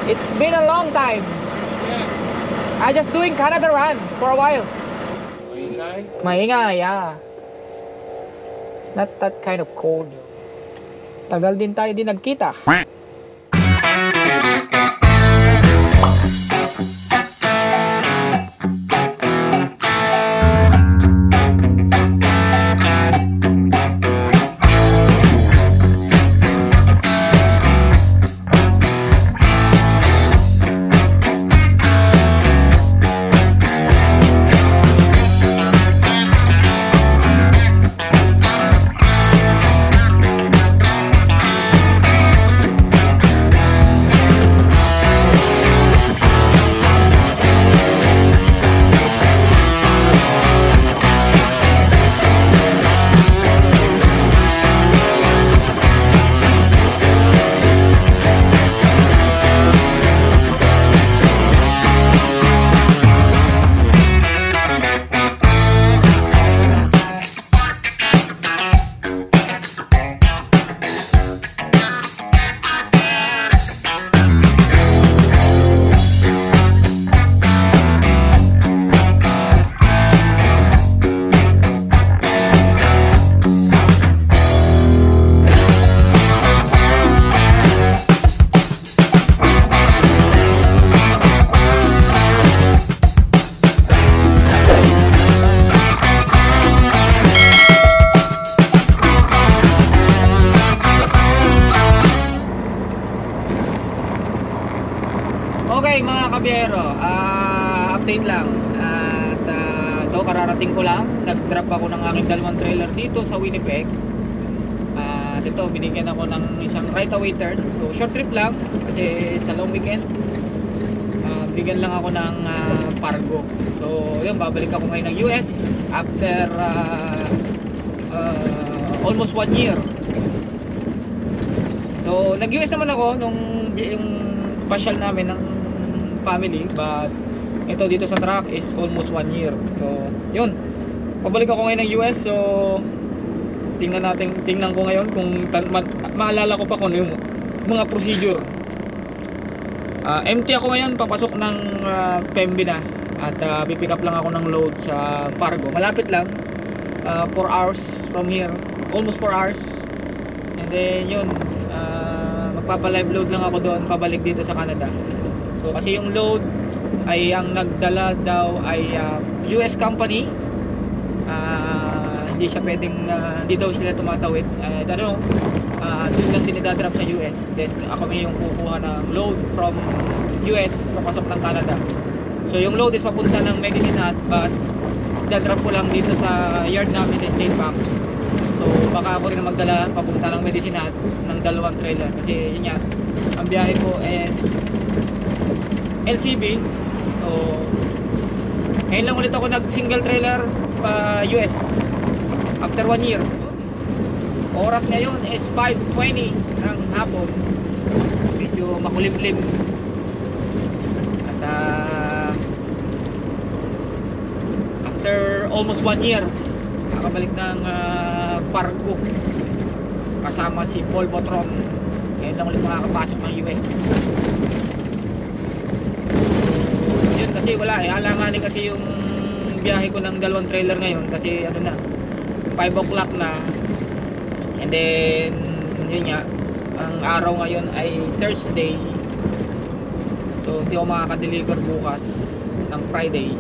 It's been a long time. Yeah. I just doing Canada run for a while. Maingay. Maingay, yeah. It's not that kind of cold. Tagal din tayo din nagkita. Okay mga kabiyero, update lang. At ito, kararating ko lang. Nag-drop ako ng aking dalawang trailer dito sa Winnipeg. At ito, binigyan ako ng isang right away turn. So short trip lang kasi it's a long weekend. Bigyan lang ako ng Pargo. So yun, babalik ako ngayon ng US after almost 1 year. So nag-US naman ako nung yung pasyal namin ng family, but ito dito sa truck is almost 1 year. So yun, pabalik ako ngayon ng US. So tingnan ko ngayon kung maalala ko pa kung yung mga procedure. Empty ako ngayon, papasok ng Pembina at pipick up lang ako ng load sa Pargo. Malapit lang, 4 hours from here, almost 4 hours. And then yun, magpapa-live load lang ako doon pabalik dito sa Canada. So kasi yung load ay ang nagdala daw ay US company. Hindi siya pwedeng hindi daw sila tumatawid. I don't know. Doon lang din idadrop sa US. Then ako may yung kukuha ng load from US papasok ng Canada. So yung load is papunta ng Medicine Hat, but idadrop ko lang dito sa yard namin sa State Bank. So baka ako rin na magdala papunta ng Medicine Hat ng dalawang trailer kasi yun nga, ang biyahe ko is LCB. So ngayon lang ulit ako nag single trailer pa US after 1 year. Oras ngayon is 5:20 ng hapon. Medyo makulimlim. At after almost 1 year nakabalik ng Pargo kasama si Paul Botron. Ngayon lang ulit makakapasok ng US. Yun kasi wala alanganin kasi yung biyahe ko ng dalawang trailer ngayon kasi ano na 5 o'clock na. And then yun nga, ang araw ngayon ay Thursday. So hindi ako makaka-deliver bukas ng Friday.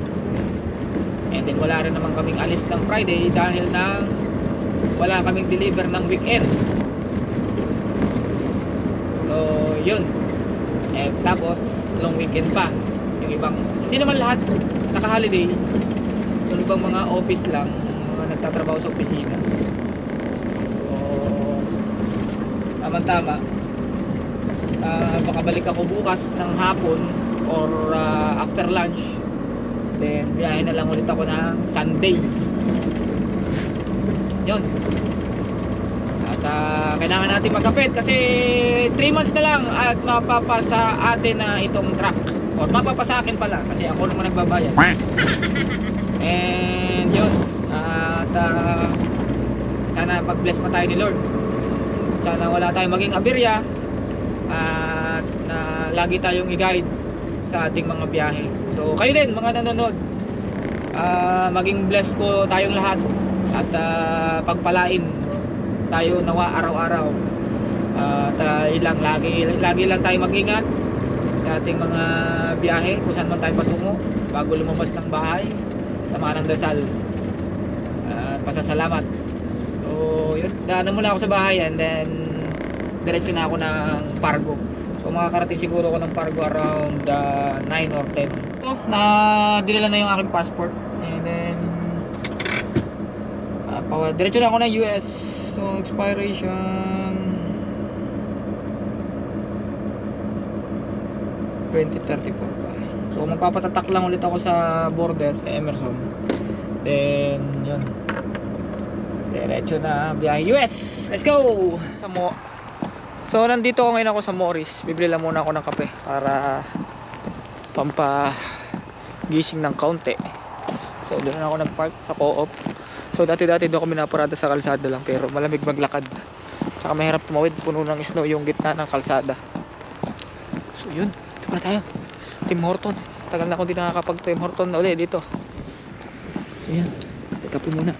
And then wala rin naman kaming alis ng Friday dahil na wala kaming deliver ng weekend. So yun. Tapos long weekend pa. Yung ibang, hindi naman lahat naka-holiday. Yung ibang mga office lang, mga nagtatrabaho sa opisina. Tama-tama, makabalik ako bukas ng hapon or after lunch. Then biyahe na lang ulit ako ng Sunday. Yun. At kailangan natin magkapit kasi 3 months na lang at mapapasa atin na itong truck, or mapapasa akin pala kasi ako naman nagbabayad. And yun, at sana pag-bless pa tayo ni Lord. Sana wala tayong maging aberya at lagi tayong i-guide sa ating mga biyahe. So kayo din mga nanonood, maging blessed po tayong lahat at pagpalain tayo nawa araw-araw. Ilang lagi lang tayo mag-ingat sa ating mga biyahe kung saan man tayo patungo bago lumabas ng bahay. Samahan ng dasal at pasasalamat. So yun, daanan muna ako sa bahay and then diretso na ako ng Pargo. So makakarating siguro ako ng Pargo around 9 or 10. Ito, dinala na yung aking passport and then diretso na ako ng US. So expiration 2034 pa. So magpapatatak lang ulit ako sa border sa Emerson. Then yun, diretso na biyahe US. Let's go! So nandito ako ngayon sa Morris. Bibili lang muna ako ng kape para pampagising ng kaunti. So doon ako nagpark sa Co-op. So dati-dati doon ako minaparada sa kalsada lang, pero malamig maglakad. Tsaka mahirap tumawid, puno ng snow yung gitna ng kalsada. So yun, ito na tayo, Tim Horton. Tagal na ako din nakakapag Tim Horton na ulit dito. So yan, kape muna.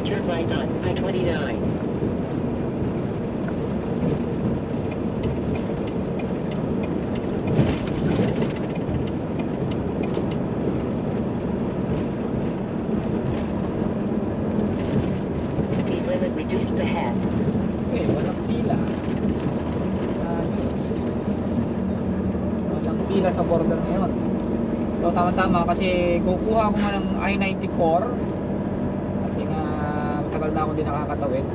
Turn right on I-29. Speed limit reduced to half. Okay, walang pila. sila sa border ngayon. So tama-tama kasi kukuha ko nga ng I-94 kasi nga tagal na ako din nakakatawid.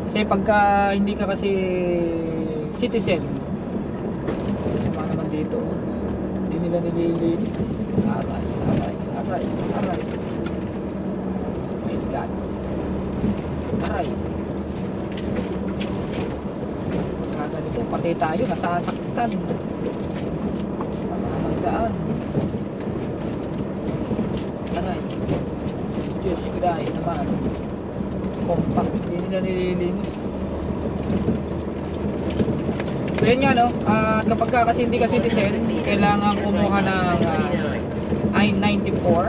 Kasi pagka hindi ka kasi citizen, sama naman dito, hindi nila nililinis. Aray. My God. Aray. Ganito, pati tayo nasasaktan. Sama ng daan. Aray. Diyos ko dahil naman. Compact, hindi nila nililinis. So yun nga no, kapag ka kasi hindi ka citizen, kailangan kumuha ng I-94.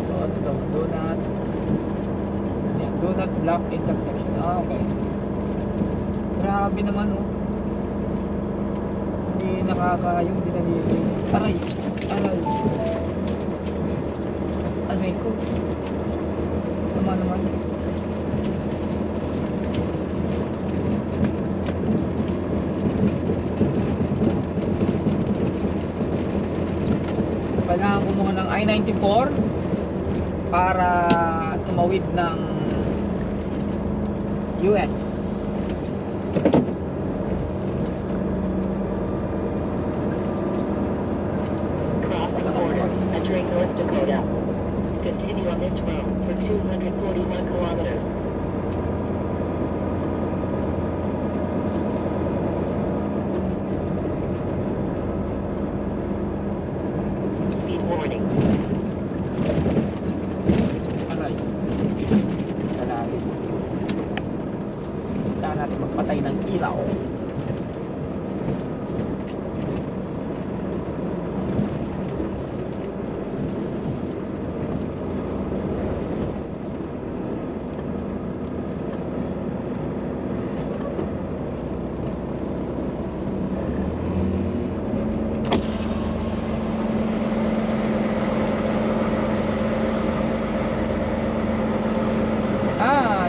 So ano to, do not block intersection. Okay. Grabe naman oh. Hindi nakakayong, hindi nalilinis. Aray. Aray ko. Sama naman. Kailangan kumuha ng I-94 para tumawid ng US. Crossing border, entering North Dakota. Continue on this route for 241 kilometers. Speed warning. Aray. Kailangan. Kailangan natin magpatay ng ilaw.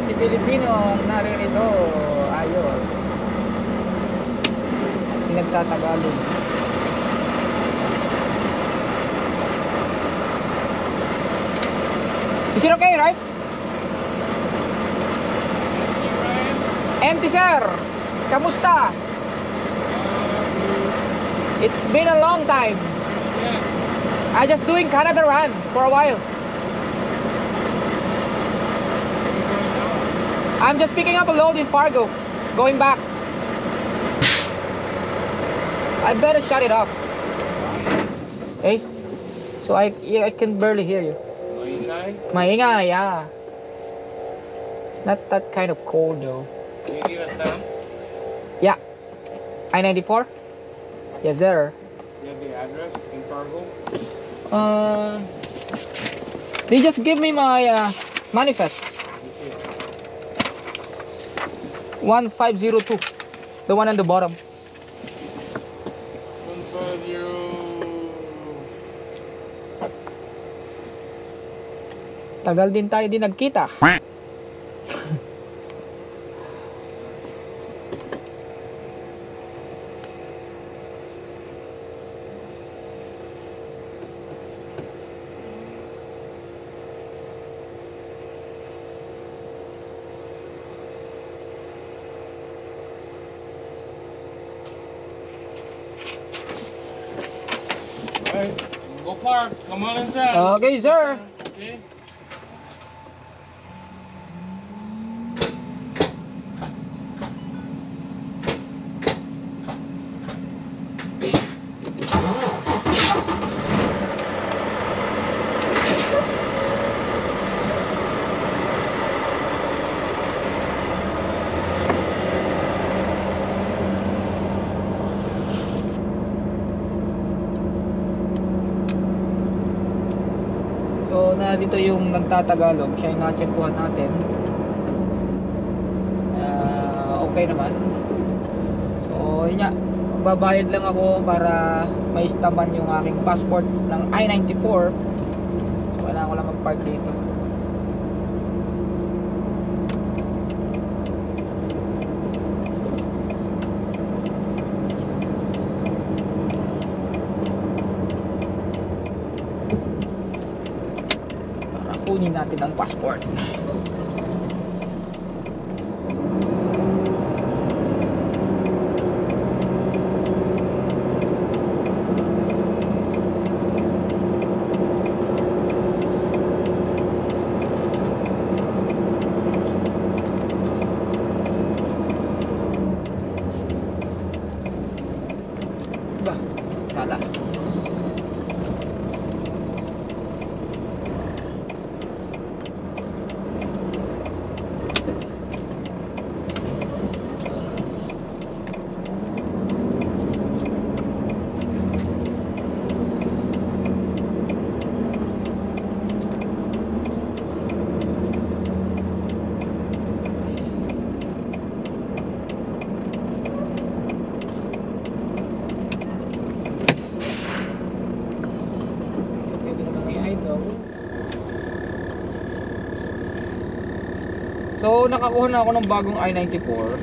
Si Pilipino naririto. Ayos. Si nagtatagalog. Is it okay, right? Empty, sir. Kamusta? It's been a long time. Yeah. I just doing Canada run for a while. I'm just picking up a load in Fargo, going back. I better shut it off. Hey, so I can barely hear you. Maingay, yeah. It's not that kind of cold though. Can you give us some? Yeah. I-94? Yes, sir. You have the address in Fargo? They just give me my manifest. 1502. The one on the bottom. 150. Tagal din tayo din nagkita. Alright, go park. Come on inside. Okay, sir. Okay. So na dito yung nagtatagalog, siya yung na-checkuhan natin. Okay naman. So yun nga, magbabayad lang ako para ma-stampan yung aking passport ng I-94. So kailangan ko lang mag-park dito. natin ang passport. Bah, salah. Pwede na mga idol. So, nakakuha na ako ng bagong I-94.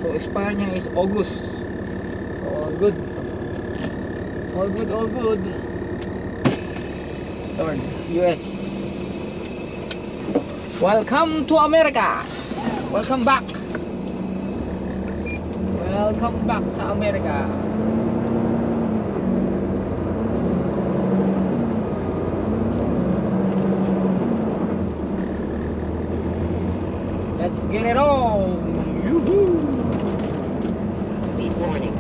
So, expire niya is August. So, all good. All good, all good. Turn, US. Welcome to America. Welcome back. Welcome back sa Amerika. Let's get it on. Yoo-hoo. Speed warning.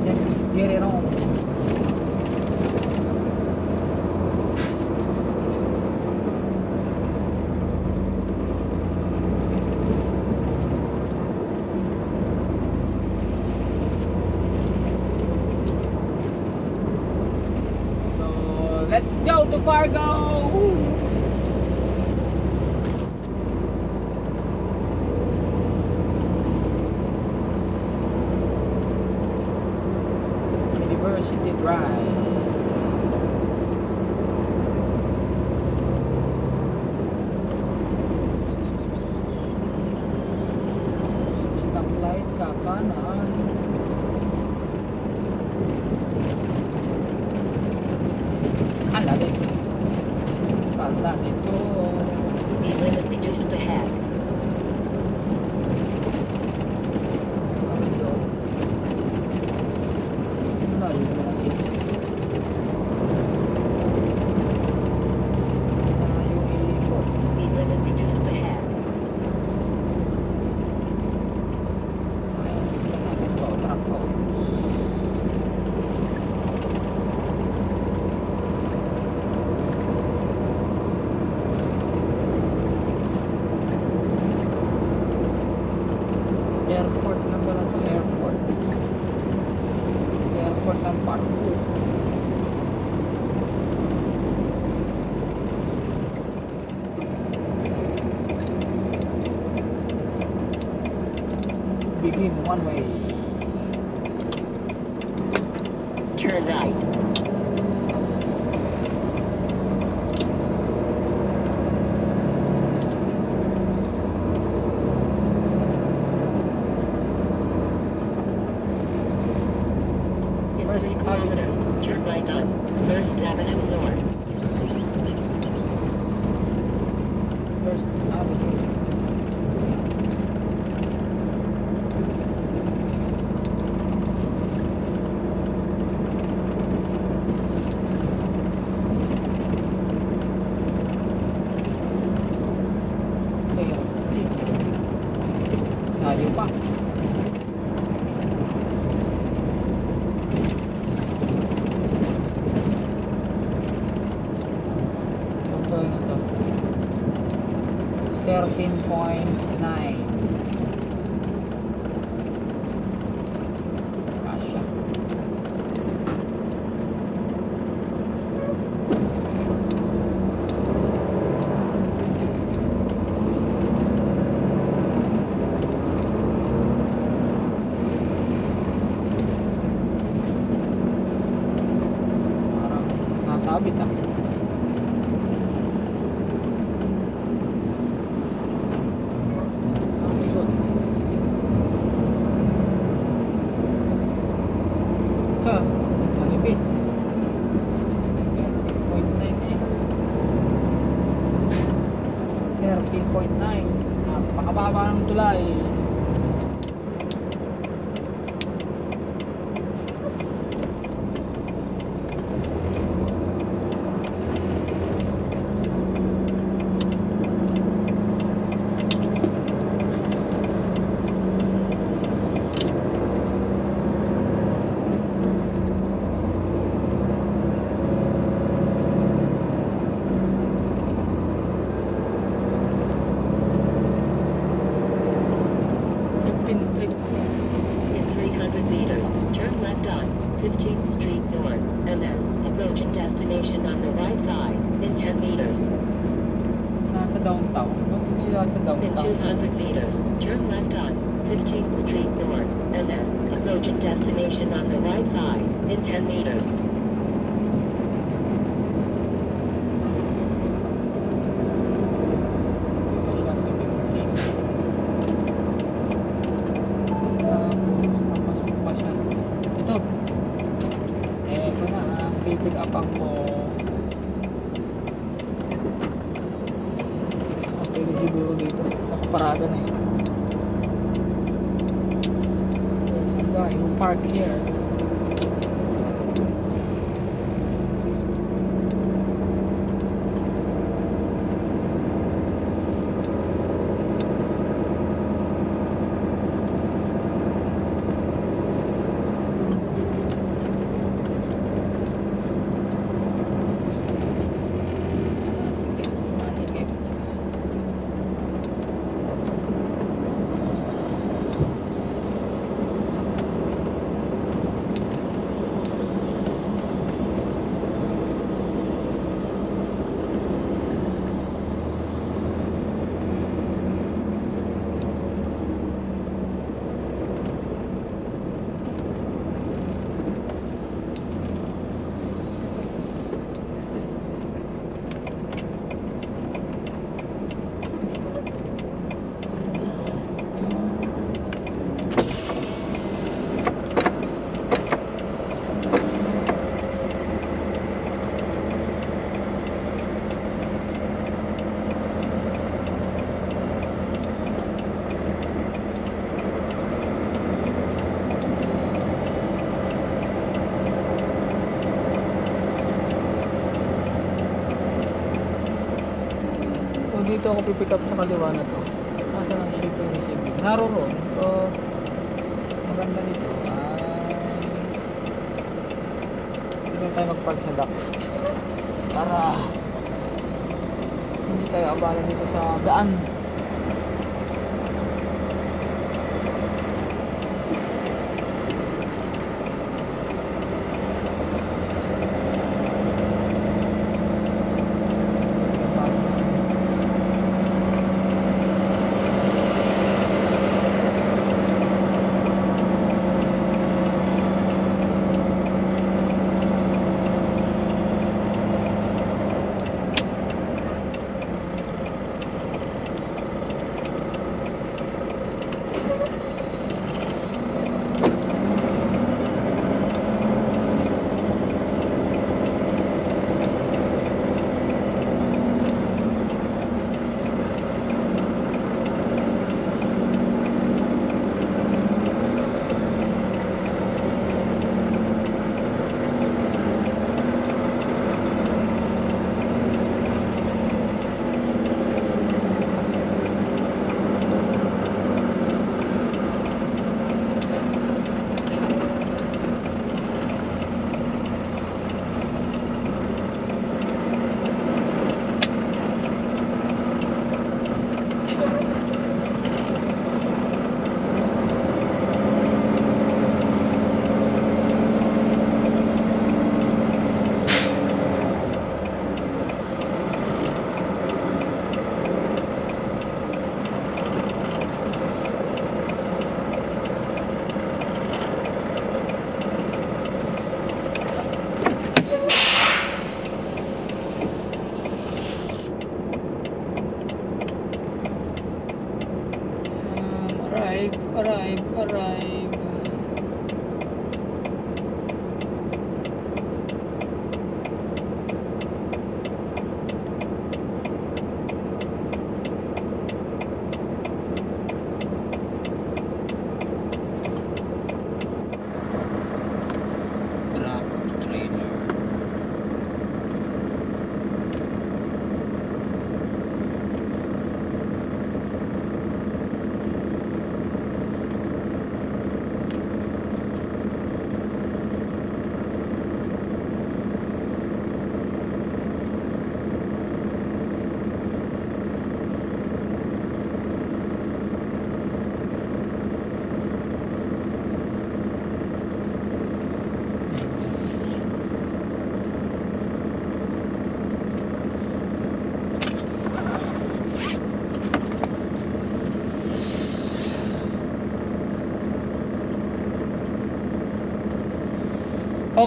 Let's get it on. So let's go to Fargo. University Drive. Stoplight ka kanan. Ala dito. Ala dito. Speed limit reduced ahead. Layo naman dito. Layo ikot. Speed limit reduced ahead. Trafo. Airport na pala to, airport. Airport ng Fargo. Begin one way. Turn right. In 3 kilometers, turn right on First Avenue North. First Avenue. Layo pa. Total na to. 13.9. Kasya. Parang sasabit ah. Lusot. 1.9. Napakababa ng tulay. In 300 meters, turn left on 15th Street North, and then approaching destination on the right side in 10 meters. Nasa downtown. Ba't hindi nasa In downtown? 200 meters, turn left on 15th Street North, and then approaching destination on the right side in 10 meters. Dito siya sa 15. Tapos, papasok pa siya. Ito. Eto na. Pipick upan ko. Pwede siguro dito. Nakaparada na yun. There's a guy who parked here. Sige. Sige. So dito ako pipick up sa kaliwa na to. Nasa ng shipping receiving. Naroon. So maganda nito ay dito tayo magpark sa dock para hindi tayo abala dito sa daan.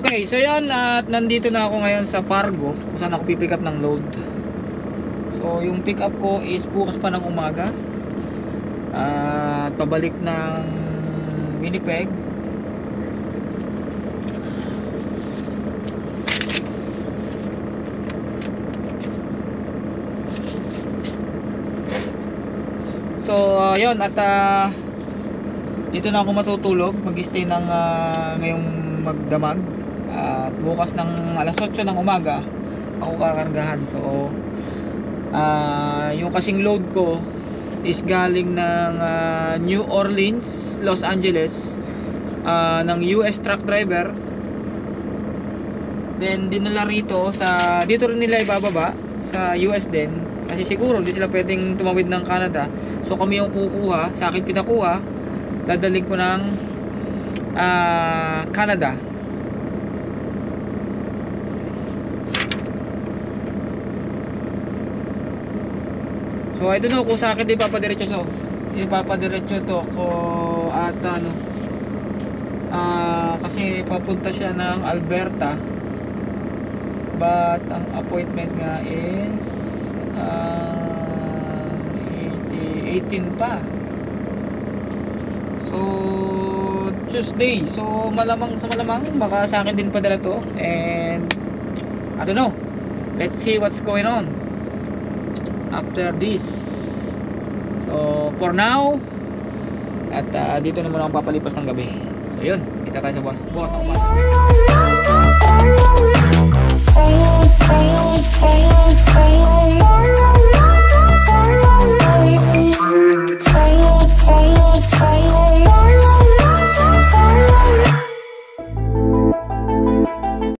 Okay, so yan, at nandito na ako ngayon sa Fargo kung saan ako pipick up ng load. So yung pick up ko is bukas pa ng umaga at pabalik ng Winnipeg. So yun, at dito na ako matutulog, mag-stay ng ngayong magdamag, at bukas ng alas 8 ng umaga ako kakargahan. So yung kasing load ko is galing ng New Orleans, Los Angeles, ng US truck driver, then dinala rito sa, dito rin nila ibababa sa US din. Kasi siguro di sila pwedeng tumawid ng Canada. So kami yung kukuha, sa akin pinakuha, dadaling ko ng Canada. So I don't know kung sa akin di ipapadiretso to ko at ano, kasi papunta siya ng Alberta, but ang appointment nga is 18 pa. So Tuesday. So malamang baka sa akin din padala to, and I don't know. Let's see what's going on after this. So for now, at dito na muna akong papalipas ng gabi. So yun, kita tayo sa boss.